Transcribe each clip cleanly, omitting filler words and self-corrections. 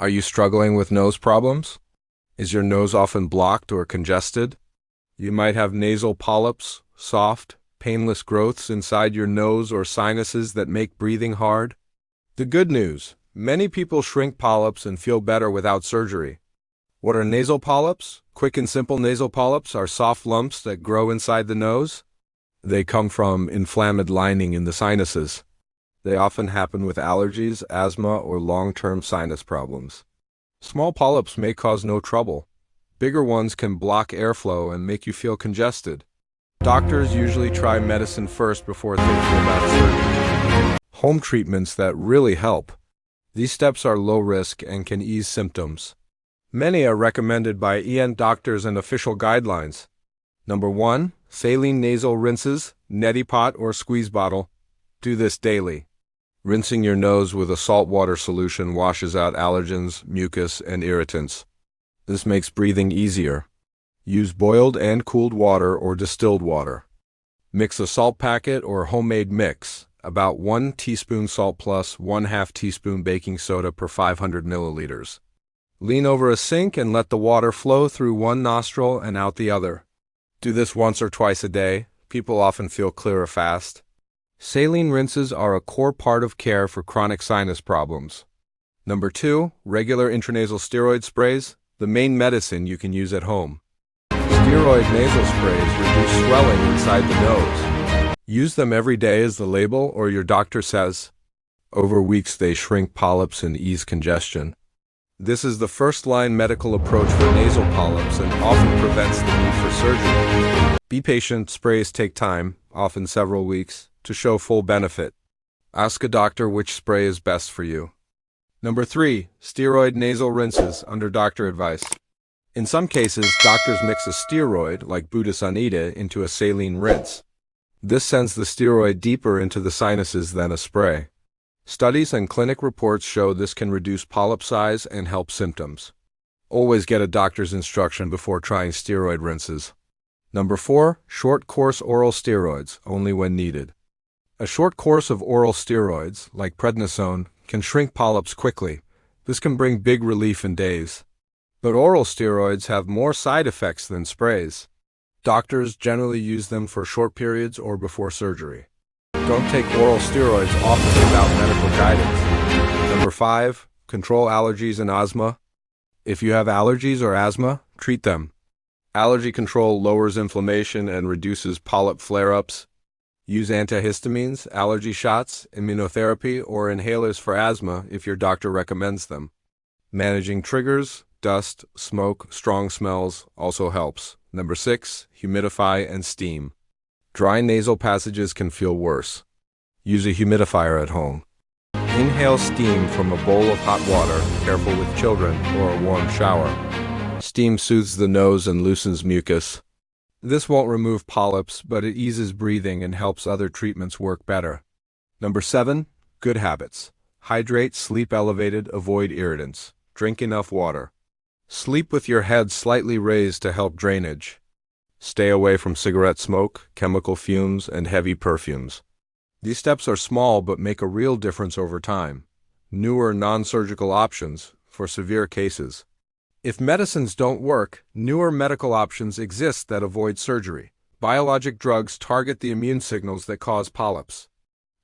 Are you struggling with nose problems? Is your nose often blocked or congested? You might have nasal polyps, soft, painless growths inside your nose or sinuses that make breathing hard. The good news: many people shrink polyps and feel better without surgery. What are nasal polyps? Quick and simple nasal polyps are soft lumps that grow inside the nose. They come from inflamed lining in the sinuses. They often happen with allergies, asthma, or long-term sinus problems. Small polyps may cause no trouble. Bigger ones can block airflow and make you feel congested. Doctors usually try medicine first before thinking about surgery. Home treatments that really help. These steps are low risk and can ease symptoms. Many are recommended by ENT doctors and official guidelines. Number 1. Saline nasal rinses, neti pot or squeeze bottle. Do this daily. Rinsing your nose with a saltwater solution washes out allergens, mucus, and irritants. This makes breathing easier. Use boiled and cooled water or distilled water. Mix a salt packet or homemade mix, about 1 teaspoon salt plus 1/2 teaspoon baking soda per 500 milliliters. Lean over a sink and let the water flow through one nostril and out the other. Do this once or twice a day. People often feel clearer fast. Saline rinses are a core part of care for chronic sinus problems. Number 2. Regular intranasal steroid sprays, the main medicine you can use at home. Steroid nasal sprays reduce swelling inside the nose. Use them every day as the label or your doctor says. Over weeks they shrink polyps and ease congestion. This is the first-line medical approach for nasal polyps and often prevents the need for surgery. Be patient, sprays take time, often several weeks, to show full benefit. Ask a doctor which spray is best for you. Number 3. Steroid nasal rinses under doctor advice. In some cases, doctors mix a steroid, like budesonide, into a saline rinse. This sends the steroid deeper into the sinuses than a spray. Studies and clinic reports show this can reduce polyp size and help symptoms. Always get a doctor's instruction before trying steroid rinses. Number 4. Short course oral steroids, only when needed. A short course of oral steroids, like prednisone, can shrink polyps quickly. This can bring big relief in days. But oral steroids have more side effects than sprays. Doctors generally use them for short periods or before surgery. Don't take oral steroids often without medical guidance. Number 5. Control allergies and asthma. If you have allergies or asthma, treat them. Allergy control lowers inflammation and reduces polyp flare-ups. Use antihistamines, allergy shots, immunotherapy, or inhalers for asthma if your doctor recommends them. Managing triggers, dust, smoke, strong smells also helps. Number 6. Humidify and steam. Dry nasal passages can feel worse. Use a humidifier at home. Inhale steam from a bowl of hot water, careful with children, or a warm shower. Steam soothes the nose and loosens mucus. This won't remove polyps, but it eases breathing and helps other treatments work better. Number 7. Good habits. Hydrate, sleep elevated, avoid irritants. Drink enough water. Sleep with your head slightly raised to help drainage. Stay away from cigarette smoke, chemical fumes, and heavy perfumes. These steps are small but make a real difference over time. Newer non-surgical options for severe cases. If medicines don't work, newer medical options exist that avoid surgery. Biologic drugs target the immune signals that cause polyps.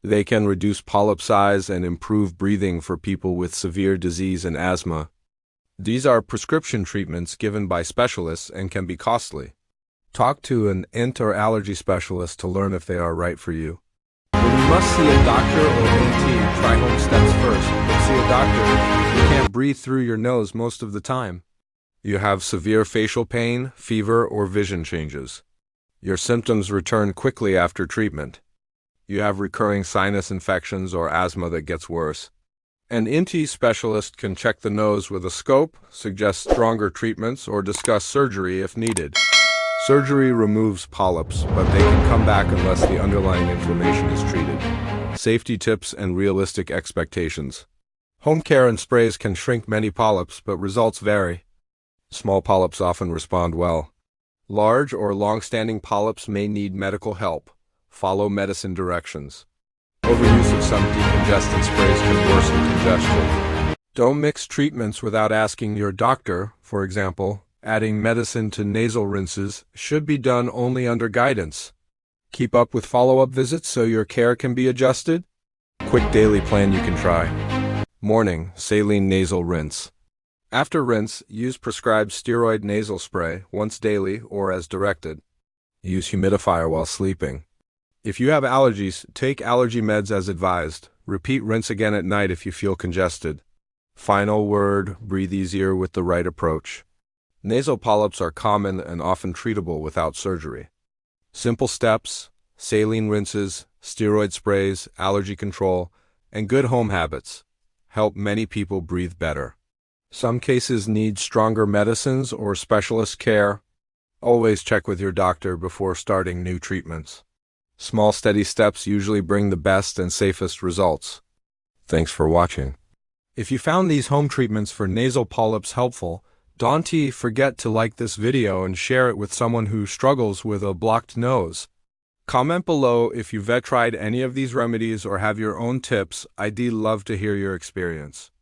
They can reduce polyp size and improve breathing for people with severe disease and asthma. These are prescription treatments given by specialists and can be costly. Talk to an ENT or allergy specialist to learn if they are right for you. When you must see a doctor or ENT, try home steps first. See a doctor if you can't breathe through your nose most of the time. You have severe facial pain, fever, or vision changes. Your symptoms return quickly after treatment. You have recurring sinus infections or asthma that gets worse. An ENT specialist can check the nose with a scope, suggest stronger treatments, or discuss surgery if needed. Surgery removes polyps, but they can come back unless the underlying inflammation is treated. Safety tips and realistic expectations. Home care and sprays can shrink many polyps, but results vary. Small polyps often respond well. Large or long-standing polyps may need medical help. Follow medicine directions. Overuse of some decongestant sprays can worsen congestion. Don't mix treatments without asking your doctor. For example, adding medicine to nasal rinses should be done only under guidance. Keep up with follow-up visits so your care can be adjusted. Quick daily plan you can try. Morning, saline nasal rinse. After rinse, use prescribed steroid nasal spray once daily or as directed. Use humidifier while sleeping. If you have allergies, take allergy meds as advised. Repeat rinse again at night if you feel congested. Final word, breathe easier with the right approach. Nasal polyps are common and often treatable without surgery. Simple steps, saline rinses, steroid sprays, allergy control, and good home habits help many people breathe better. Some cases need stronger medicines or specialist care. Always check with your doctor before starting new treatments. Small, steady steps usually bring the best and safest results. Thanks for watching. If you found these home treatments for nasal polyps helpful, don't forget to like this video and share it with someone who struggles with a blocked nose. Comment below if you've tried any of these remedies or have your own tips. I'd love to hear your experience.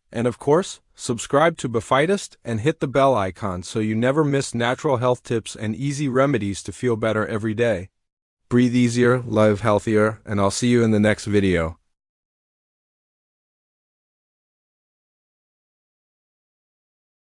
And of course, subscribe to BeFitest and hit the bell icon so you never miss natural health tips and easy remedies to feel better every day. Breathe easier, live healthier, and I'll see you in the next video.